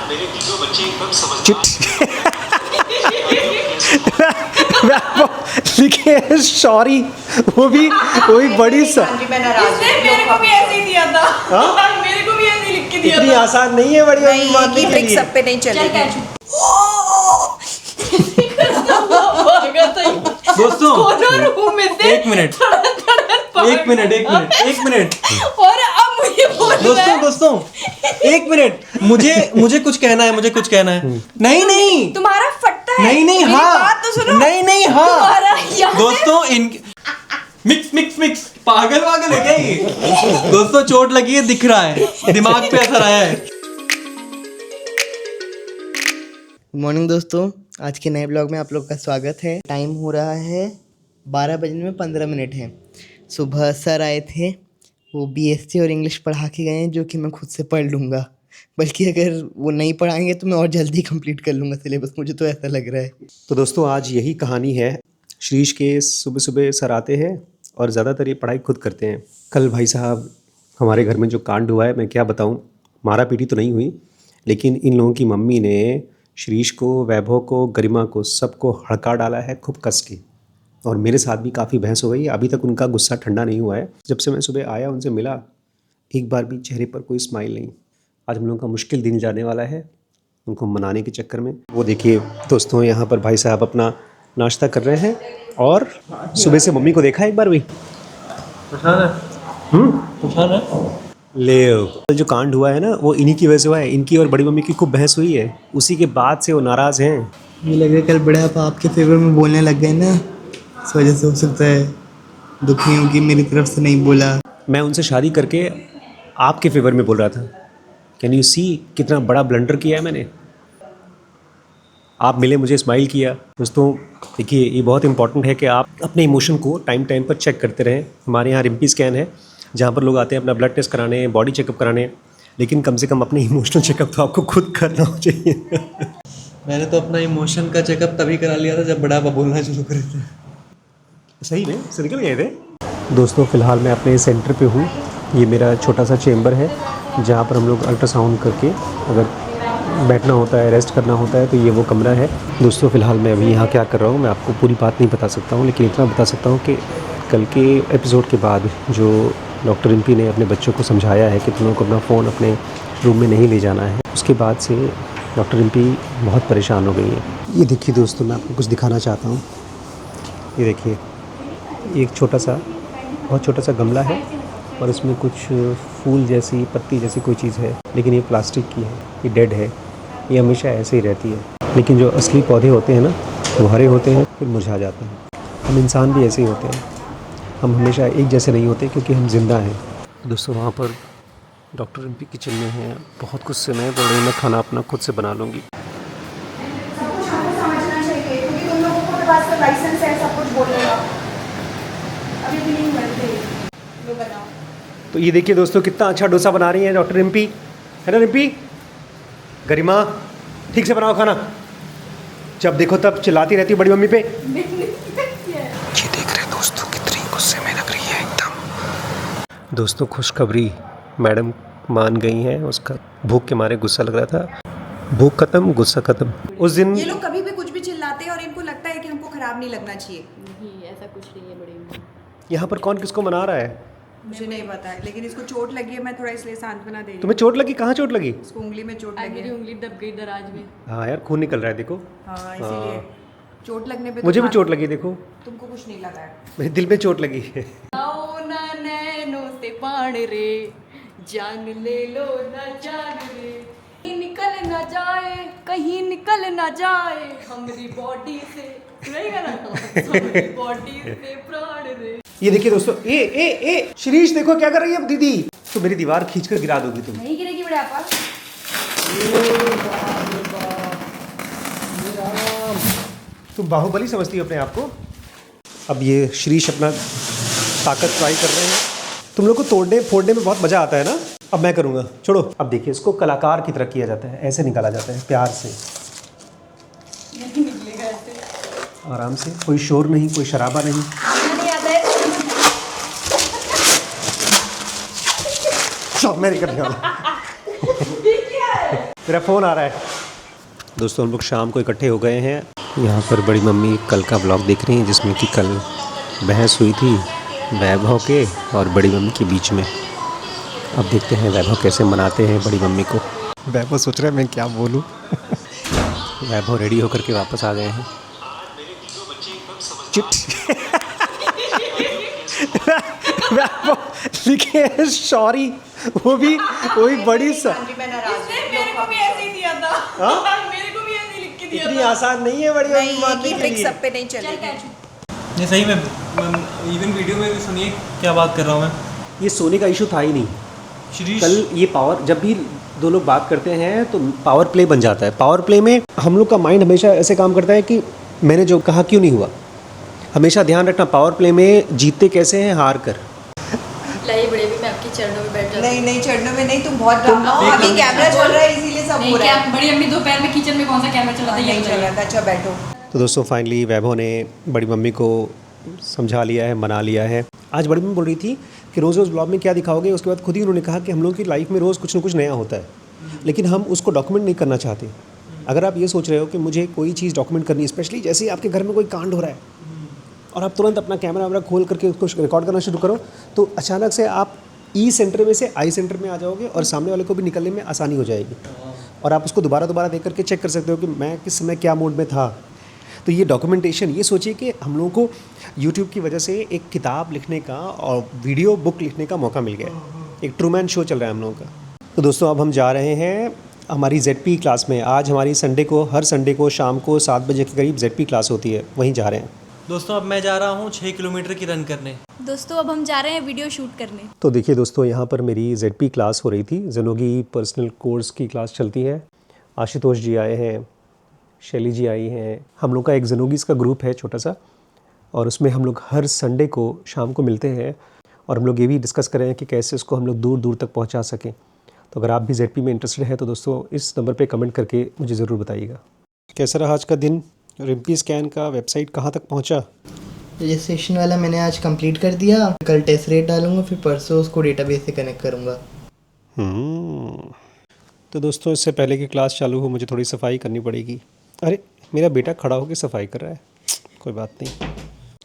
मेरे तीनों बच्चे एकदम समझदार लिखे सॉरी, वो भी बड़ी इसने मेरे को भी ऐसे ही दिया था। मेरे को भी ऐसे ही लिख के दिया इतनी था। आसान नहीं है बड़ी मम्मी मानने के ट्रिक लिए। सब पे नहीं चलेगी। दोस्तों रूम में से एक मिनट और अब मुझे बोलना है। दोस्तों एक मिनट, मुझे कुछ कहना है। नहीं तुम्हारा फटता है। नहीं मेरी हाँ बात तो सुनो। नहीं हाँ तुम्हारा यहाँ से- दोस्तों इन मिक्स पागल है क्या ये? दोस्तों चोट लगी है, दिख रहा है, दिमाग पे असर आया है। गुड मॉर्निंग दोस्तों, आज के नए ब्लॉग में आप लोग का स्वागत है। टाइम हो रहा है 12 बजने में 15 मिनट है। सुबह सर आए थे, वो बीएससी और इंग्लिश पढ़ा के गए हैं, जो कि मैं खुद से पढ़ लूँगा। बल्कि अगर वो नहीं पढ़ाएंगे तो मैं और जल्दी कंप्लीट कर लूँगा सिलेबस, मुझे तो ऐसा लग रहा है। तो दोस्तों आज यही कहानी है। श्रीश के सुबह सुबह सर आते हैं और ज़्यादातर ये पढ़ाई खुद करते हैं। कल भाई साहब हमारे घर में जो कांड हुआ है, मैं क्या बताऊँ, मारा पीटी तो नहीं हुई, लेकिन इन लोगों की मम्मी ने श्रीश को, वैभव को, गरिमा को, सबको हड़का डाला है खूब कस के। और मेरे साथ भी काफ़ी बहस हो गई। अभी तक उनका गुस्सा ठंडा नहीं हुआ है। जब से मैं सुबह आया, उनसे मिला, एक बार भी चेहरे पर कोई स्माइल नहीं। आज हम लोगों का मुश्किल दिन जाने वाला है उनको मनाने के चक्कर में। वो देखिए दोस्तों, यहाँ पर भाई साहब अपना नाश्ता कर रहे हैं। और सुबह से मम्मी को देखा एक बार भी ले। जो कांड हुआ है ना, वो इन्हीं की वजह से हुआ है। इनकी और बड़ी मम्मी की खूब बहस हुई है, उसी के बाद से वो नाराज़ हैं। ये लग रहा है कल बड़े आप आपके फेवर में बोलने लग गए ना, इस वजह से हो सकता है दुखी हूँ कि मेरी तरफ से नहीं बोला। मैं उनसे शादी करके आपके फेवर में बोल रहा था। कैन यू सी कितना बड़ा ब्लंडर किया है मैंने। आप मिले, मुझे स्माइल किया। दोस्तों देखिए, ये बहुत इंपॉर्टेंट है कि आप अपने इमोशन को टाइम टाइम पर चेक करते रहें। हमारे यहाँ रिम्पी स्कैन है, जहाँ पर लोग आते हैं अपना ब्लड टेस्ट कराने, बॉडी चेकअप कराने, लेकिन कम से कम अपने इमोशनल चेकअप तो आपको खुद करना चाहिए। मैंने तो अपना इमोशन का चेकअप तभी करा लिया था जब बड़ा पापा बोलना शुरू करे थे। सही में से निकल गए थे। दोस्तों फ़िलहाल मैं अपने सेंटर पे हूँ। ये मेरा छोटा सा चेम्बर है, जहाँ पर हम लोग अल्ट्रासाउंड करके अगर बैठना होता है, रेस्ट करना होता है, तो ये वो कमरा है। दोस्तों फ़िलहाल मैं अभी यहाँ क्या कर रहा हूँ, मैं आपको पूरी बात नहीं बता सकता हूँ, लेकिन इतना बता सकता हूँ कि कल के एपिसोड के बाद जो डॉक्टर रिम्पी ने अपने बच्चों को समझाया है कि तुम लोग को अपना फ़ोन अपने रूम में नहीं ले जाना है, उसके बाद से डॉक्टर रिम्पी बहुत परेशान हो गई है। ये देखिए दोस्तों, मैं आपको कुछ दिखाना चाहता हूँ। ये देखिए, एक छोटा सा, बहुत छोटा सा गमला है और इसमें कुछ फूल जैसी, पत्ती जैसी कोई चीज़ है, लेकिन ये प्लास्टिक की है, ये डेड है। ये हमेशा ऐसे ही रहती है, लेकिन जो असली पौधे होते हैं ना, वो हरे होते हैं फिर मुरझा जाते हैं। हम इंसान भी ऐसे ही होते हैं, हम हमेशा एक जैसे नहीं होते, क्योंकि हम जिंदा हैं। दोस्तों वहाँ पर डॉक्टर रिम्पी किचन में हैं, बहुत गुस्से में बोल रही, मैं खाना अपना खुद से बना लूँगी। तो ये देखिए दोस्तों, कितना अच्छा डोसा बना रही है डॉक्टर रिम्पी, है ना रिम्पी? गरिमा, ठीक से बनाओ खाना। जब देखो तब चिल्लाती रहती है बड़ी मम्मी पे। ये देख रहे दोस्तों, कितनी गुस्से में लग रही है एकदम। दोस्तों खुशखबरी, मैडम मान गई हैं। उसका भूख के मारे गुस्सा लग रहा था, भूख खत्म, गुस्सा खत्म। उस दिन ये लोग कभी भी कुछ भी चिल्लाते हैं और इनको लगता है कि हमको खराब नहीं लगना चाहिए। नहीं, ऐसा कुछ नहीं है बड़ी। यहाँ पर कौन किसको मना रहा है? मुझे नहीं पता है, लेकिन इसको चोट लगी है, मैं थोड़ा इसलिए सांत्वना दे रही हूँ। तुम्हें चोट लगी? कहाँ चोट लगी? इसको उंगली में चोट लगी मेरी है। उंगली दब गई दराज में। हाँ यार, खून निकल रहा है देखो। हाँ, इसीलिए चोट लगने पे मुझे भी चोट लगी, देखो तुमको कुछ नहीं लगा है। मेरे दिल में चोट लगी है। आओ ना नैनो से बाण रे, जान ले लो ना जान रे, कहीं निकल ना जाए, कहीं निकल ना जाए हमारी बॉडी से, रहेगा ना हमारी बॉडी से प्राण रे। ये देखिए दोस्तों, ए श्रीश देखो क्या कर रही है अब दीदी। तो मेरी दीवार खींचकर गिरा दोगी तुम। नहीं गिरेगी बड़े आपा। तुम बाहुबली समझती हो अपने आप को। अब ये श्रीश अपना ताकत ट्राई कर रहे हैं। तुम लोग को तोड़ने फोड़ने में बहुत मज़ा आता है ना। अब मैं करूँगा, छोड़ो। अब देखिए, इसको कलाकार की तरह किया जाता है, ऐसे निकाला जाता है प्यार से, नहीं निकलेगा ऐसे आराम से, कोई शोर नहीं, कोई शराबा नहीं। नहीं आता है। चलो मैं नहीं करने वाला। मेरा फ़ोन आ रहा है। दोस्तों हम लोग शाम को इकट्ठे हो गए हैं। यहाँ पर बड़ी मम्मी कल का व्लॉग देख रही हैं जिसमें कि कल बहस हुई थी वैभव के और बड़ी मम्मी के बीच में। अब देखते हैं वैभव कैसे मनाते हैं बड़ी मम्मी को। वैभव सोच रहा है मैं क्या बोलूँ। वैभव रेडी होकर के वापस आ गए हैं। वैभव लिखे हैं सॉरी, वो भी बड़ी इसने मेरे को भी ऐसे ही दिया था। मेरे को भी ऐसे ही लिख के दिया इतनी था। आसान नहीं है बड़ी मम्मी मानने के ट्रिक लिए। सब पे नहीं चलेगी। नहीं सही में इवन वीडियो में भी सुनिए क्या बात कर रहा हूँ मैं। ये सोने का इशू था ही नहीं। शिरीष कल ये पावर, जब भी दो लोग बात करते हैं तो पावर प्ले बन जाता है। पावर प्ले में हम लोग का माइंड हमेशा ऐसे काम करता है कि मैंने जो कहा क्यों नहीं हुआ। हमेशा ध्यान रखना पावर प्ले में जीतते कैसे हैं, हार कर। लाई बड़े भी मैं आपके चरणों में बैठ जाती नहीं नहीं चढ़ने में नहीं, तुम बहुत ड्रामा हो। अभी कैमरा चल रहा है इसीलिए सब नहीं हो रहा क्या है। बड़ी अम्मी दोपहर में किचन में कौन सा कैमरा चला था ये नहीं चल रहा था। अच्छा बैठो। तो दोस्तों फाइनली वैभव ने बड़ी मम्मी को समझा लिया है, मना लिया है। आज बड़ी मम्मी बोल रही थी कि रोज़ रोज़ ब्लॉग में क्या दिखाओगे। उसके बाद खुद ही उन्होंने कहा कि हम लोग की लाइफ में रोज़ कुछ ना कुछ नया होता है, लेकिन हम उसको डॉक्यूमेंट नहीं करना चाहते। अगर आप ये सोच रहे हो कि मुझे कोई चीज़ डॉक्यूमेंट करनी है, स्पेशली जैसे आपके घर में कोई कांड हो रहा है और आप तुरंत अपना कैमरा वैमरा खोल करके उसको रिकॉर्ड करना शुरू करो, तो अचानक से आप ई सेंटर में से आई सेंटर में आ जाओगे और सामने वाले को भी निकलने में आसानी हो जाएगी और आप उसको दोबारा देख करके चेक कर सकते हो कि मैं किस समय क्या मोड में था। तो ये डॉक्यूमेंटेशन, ये सोचिए कि हम लोगों को यूट्यूब की वजह से एक किताब लिखने का और वीडियो बुक लिखने का मौका मिल गया। एक ट्रूमैन शो चल रहा है हम लोगों का। तो दोस्तों अब हम जा रहे हैं हमारी ZP क्लास में। आज हमारी हर संडे को शाम को 7 बजे के करीब ZP क्लास होती है, वहीं जा रहे हैं। दोस्तों अब मैं जा रहा हूँ 6 किलोमीटर की रन करने। दोस्तों अब हम जा रहे हैं वीडियो शूट करने। तो देखिए दोस्तों, यहाँ पर मेरी ZP क्लास हो रही थी। ज़ेनोगी पर्सनल कोर्स की क्लास चलती है। आशुतोष जी आए हैं, शैली जी आई हैं। हम लोग का एक ज़ेनोगीज़ का ग्रुप है छोटा सा, और उसमें हम लोग हर संडे को शाम को मिलते हैं और हम लोग ये भी डिस्कस कर रहे हैं कि कैसे उसको हम लोग दूर दूर तक पहुँचा सकें। तो अगर आप भी ZP में इंटरेस्टेड हैं तो दोस्तों इस नंबर पे कमेंट करके मुझे ज़रूर बताइएगा। कैसा रहा आज का दिन? रिम्पी स्कैन का वेबसाइट कहाँ तक पहुँचा? रजिस्ट्रेशन वाला मैंने आज कंप्लीट कर दिया। कल टेस्ट रेट डालूंगा, फिर परसों उसको डेटाबेस से कनेक्ट करूँगा। तो दोस्तों इससे पहले कि क्लास चालू हो मुझे थोड़ी सफाई करनी पड़ेगी। अरे मेरा बेटा खड़ा होकर सफाई कर रहा है, कोई बात नहीं।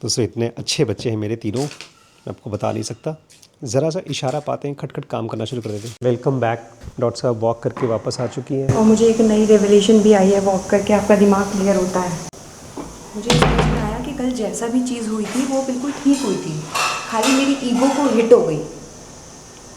दोस्तों इतने अच्छे बच्चे हैं मेरे तीनों, मैं आपको बता नहीं सकता। ज़रा सा इशारा पाते हैं खटखट काम करना शुरू कर देते हैं। Welcome back. डॉक्टर साहब वॉक करके वापस आ चुकी हैं। और मुझे एक नई रेवलेशन भी आई है, वॉक करके आपका दिमाग क्लियर होता है। मुझे समझ में आया कि कल जैसा भी चीज़ हुई थी वो बिल्कुल ठीक हुई थी, खाली मेरी ईगो को हिट हो गई।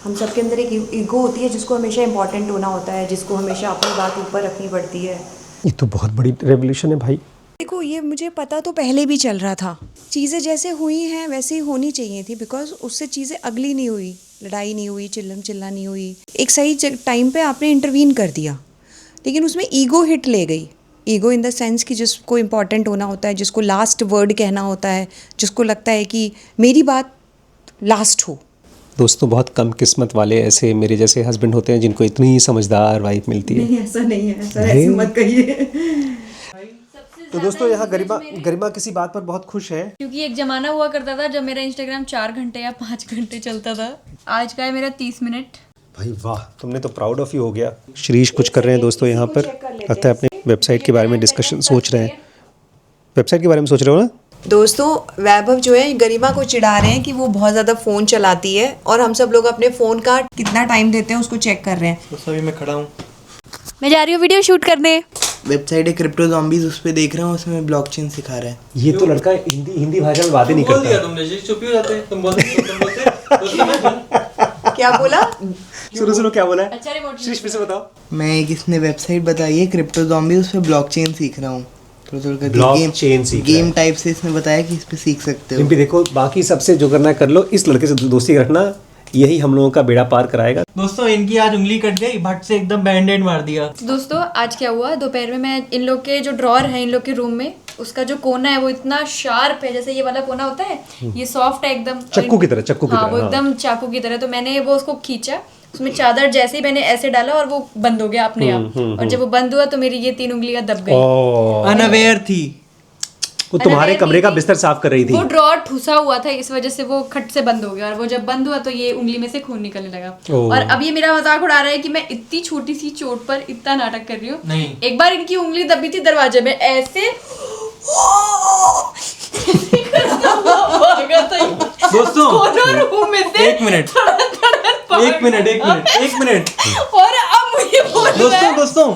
हम सब के अंदर एक ईगो होती है जिसको हमेशा इंपॉर्टेंट होना होता है, जिसको हमेशा अपनी बात ऊपर रखनी पड़ती है। ये तो बहुत बड़ी रेवोल्यूशन है भाई। देखो ये मुझे पता तो पहले भी चल रहा था, चीज़ें जैसे हुई हैं वैसे ही होनी चाहिए थी, बिकॉज उससे चीज़ें अगली नहीं हुई, लड़ाई नहीं हुई, चिल्लम चिल्ला नहीं हुई। एक सही टाइम पे आपने इंटरवीन कर दिया, लेकिन उसमें ईगो हिट ले गई। ईगो इन द सेंस कि जिसको इम्पॉर्टेंट होना होता है, जिसको लास्ट वर्ड कहना होता है, जिसको लगता है कि मेरी बात लास्ट हो। दोस्तों बहुत कम किस्मत वाले ऐसे मेरे जैसे हस्बैंड होते हैं जिनको इतनी समझदार वाइफ मिलती है। नहीं ऐसा नहीं है, ऐसा ऐसे मत कहिए। तो दोस्तों यहाँ गरिमा किसी बात पर बहुत खुश है, क्योंकि एक जमाना हुआ करता था जब मेरा इंस्टाग्राम 4 घंटे या 5 घंटे चलता था। आज का है मेरा 30 मिनट। भाई वाह, तुमने तो प्राउड ऑफ यू हो गया। श्रीश कुछ कर रहे हैं दोस्तों यहाँ पर, लगता है अपने वेबसाइट के बारे में डिस्कशन सोच रहे हैं। वेबसाइट के बारे में सोच रहे हो ना दोस्तों? वैभव जो है गरिमा को चिढ़ा रहे हैं कि वो बहुत ज़्यादा फ़ोन चलाती है और हम सब लोग अपने फ़ोन का कितना टाइम देते हैं उसको चेक कर रहे हैं। दोस्तों अभी मैं खड़ा हूँ, मैं जा रही हूँ वीडियो शूट करने। वेबसाइट है क्रिप्टो ज़ॉम्बीज़, उस पर देख रहा हूँ, उसमें ब्लॉकचेन सिखा रहा है। ये तो लड़का हिंदी भाषा में बातें नहीं बोल दिया करता। तुमने, चुप ही हो जाते तुम बोलते। क्या बोला? सुनो क्या बोला है? अच्छा रिमोट श्रीश फिर से बताओ। मैं एक इसने वेबसाइट बताई है क्रिप्टो ज़ॉम्बीज़, उस पर ब्लॉकचेन सीख रहा हूँ। थोड़ा ब्लॉकचेन सीख रहा है। गेम टाइप से इसने बताया कि इस पे सीख सकते हो। रिम्पी देखो, बाकी सबसे जो करना है कर लो, इस लड़के से दोस्ती रखना, यही हम लोगों का बेड़ा पार कराएगा। दोस्तों इनकी आज उंगली कट गई, भट से एकदम बैंडेड मार दिया। दोस्तों आज क्या हुआ, दोपहर में मैं इन लोग के जो ड्रॉर है इन लोग के रूम में, उसका जो कोना है वो इतना शार्प है, जैसे ये वाला कोना होता है, ये सॉफ्ट है एकदम, चक्कू की तरह। हाँ वो एकदम चाकू की तरह। तो मैंने वो उसको खींचा, उसमें चादर जैसे ही मैंने ऐसे डाला और वो बंद हो गया अपने आप। और जब वो बंद हुआ तो मेरी ये 3 उंगलियां दब गई। अनअवेयर थी। वो तुम्हारे कमरे का बिस्तर साफ कर रही थी। वो ड्रॉर ठुसा हुआ था, इस वजह से वो खट से बंद हो गया, और वो जब बंद हुआ तो ये उंगली में से खून निकलने लगा। और अब ये मेरा मजाक उड़ा रहा है कि मैं इतनी छोटी सी चोट पर इतना नाटक कर रही हूँ। नहीं, एक बार इनकी उंगली दबी थी दरवाजे में, ऐसे दोस्तों रूम में से एक मिनट और अब मुझे बोलना है। दोस्तों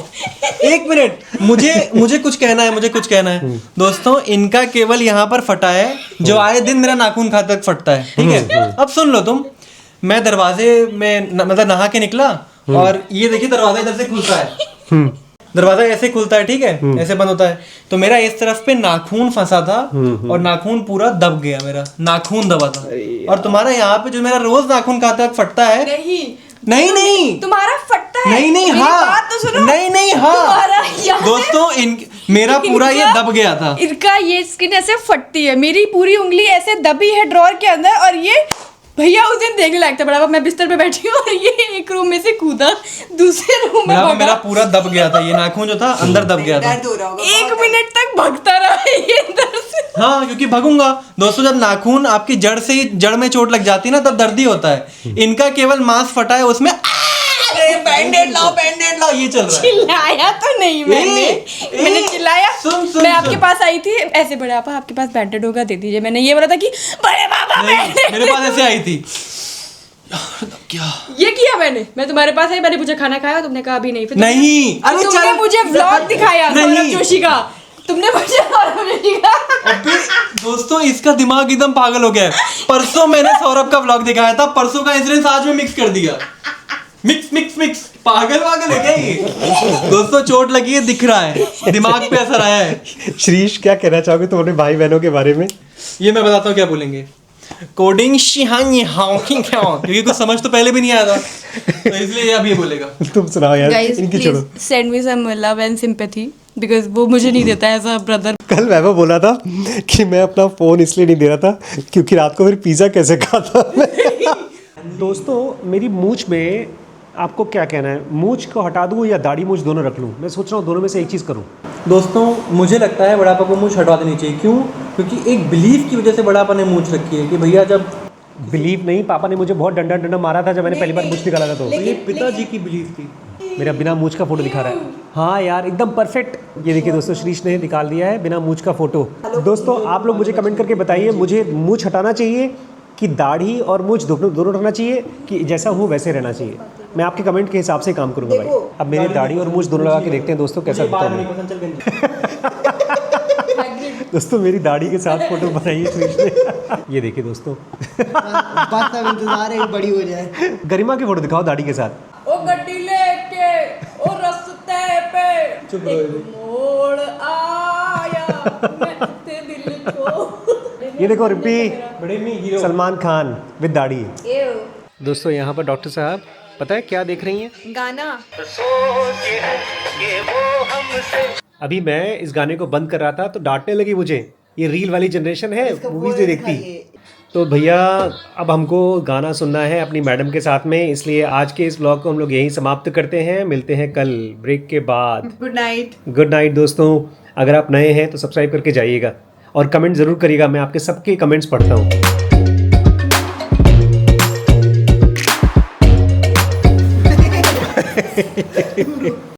एक मिनट, मुझे कुछ कहना है। दोस्तों इनका केवल यहाँ पर फटा है, जो आए दिन मेरा नाखून खा तक फटता है, ठीक है। अब सुन लो तुम, मैं दरवाजे में मतलब नहा के निकला और ये देखिए दरवाजा इधर से खुलता है, दरवाजा ऐसे खुलता है, ठीक है, ऐसे बंद होता है, तो मेरा इस तरफ पे नाखून फंसा था और नाखून पूरा दब गया, मेरा नाखून दबा था। और तुम्हारा यहाँ पे जो मेरा रोज नाखून खाता फटता है, नहीं तुम्हारा फटता है, नहीं मेरी हाँ, बात तो सुनो। नहीं हाँ दोस्तों, मेरा पूरा ये दब गया था। इनका ये स्किन ऐसे फटती है, मेरी पूरी उंगली ऐसे दबी है ड्रॉर के अंदर, और ये भैया उस दिन देखने लायक था। बड़ा मैं बिस्तर पे बैठी हूँ और ये एक रूम में से कूदा दूसरे रूम में भागा। मेरा पूरा दब गया था, ये नाखून जो था अंदर दब गया था। दर्द हो रहा होगा, 1 मिनट तक भगता रहा ये अंदर से। हाँ, क्योंकि भगूंगा। दोस्तों जब नाखून आपकी जड़ में चोट लग जाती है ना, तब दर्द ही होता है। इनका केवल मांस फटा है, उसमें बैंडेड लाओ ये चल रहा है। चिल्लाया तो नहीं मैंने चिल्लाया। मैं आपके पास आई थी ऐसे, बड़े पापा आपके पास बैंडेड होगा दे दीजिए। मैंने ये बोला था कि बड़े पापा मेरे पास ऐसे आई थी। क्या ये किया मैं तुम्हारे पास आई, मैंने पूछा खाना खाया, तुमने कहा अभी नहीं। फिर नहीं, अरे तुमने मुझे व्लॉग दिखाया सौरभ जोशी का, तुमने मुझे सौरभ जोशी का। अबे दोस्तों इसका दिमाग एकदम पागल हो गया है। परसों मैंने सौरभ का व्लॉग दिखाया था, परसों का इंसिडेंस आज में मिक्स कर दिया। मिक्स पागल है क्या ये? दोस्तों चोट लगी है, दिख रहा है, दिमाग पे असर आया है। श्रीश क्या कहना चाहोगे तुम अपने भाई बहनों के बारे में? ये मैं बताता हूँ क्या बोलेंगे। कोडिंग क्योंकि कुछ समझ तो पहले भी नहीं आया था, तो इसलिए अब ये बोलेगा। तुम सुनाओ यार, Guys, इनकी छोड़ो। send me some love and sympathy because वो मुझे नहीं देता ऐसा ब्रदर। कल वैभव बोला था कि मैं अपना फोन इसलिए नहीं दे रहा था क्योंकि रात को फिर पिज्जा कैसे खाता मैं। दोस्तों मेरी मूंछ में आपको क्या कहना है, मूंछ को हटा दूं या दाढ़ी मूंछ दोनों रख लूं? मैं सोच रहा हूँ दोनों में से एक चीज़ करूं। दोस्तों मुझे लगता है बड़ापा को मूंछ हटवा देनी चाहिए। क्यों? क्योंकि एक बिलीफ की वजह से बड़ापा ने मूंछ रखी है कि भैया जब बिलीव नहीं, पापा ने मुझे बहुत डंडा मारा था जब मैंने पहली बार मूंछ निकाला था। तो ये पिताजी की बिलीफ थी। मेरा बिना मूंछ का फोटो दिखा रहा है। हाँ यार एकदम परफेक्ट। ये देखिए दोस्तों, श्रीश ने निकाल दिया है बिना मूंछ का फोटो। दोस्तों आप लोग मुझे कमेंट करके बताइए, मुझे मूंछ हटाना चाहिए कि दाढ़ी और मूंछ दोनों रखना चाहिए, कि जैसा हूँ वैसे रहना चाहिए? मैं आपके कमेंट के हिसाब से काम करूँगा भाई। अब मेरी दाढ़ी और मूंछ दोनों लगा के देखते हैं दोस्तों कैसा दिखता है। दोस्तों मेरी दाढ़ी के साथ फोटो बनाइए श्रीश ने। ये देखिए दोस्तों, बात का इंतजार है बड़ी हो जाए। गरिमा की फोटो दिखाओ दाढ़ी के साथ। ओ गड्डी लेके ओ रस्ते पे एक मोड़ आया, मैं ते दिल को। ये देखो रिपी, सलमान खान विद दाढ़ी। दोस्तों यहाँ पर डॉक्टर साहब पता है क्या देख रही हैं? गाना। अभी मैं इस गाने को बंद कर रहा था तो डांटने लगी मुझे, ये रील वाली जनरेशन है, मूवीज नहीं देखती। तो भैया अब हमको गाना सुनना है अपनी मैडम के साथ में, इसलिए आज के इस व्लॉग को हम लोग यहीं समाप्त करते हैं। मिलते हैं कल ब्रेक के बाद। गुड नाइट दोस्तों। अगर आप नए हैं तो सब्सक्राइब करके जाइएगा और कमेंट ज़रूर करिएगा, मैं आपके सबके कमेंट्स पढ़ता हूँ।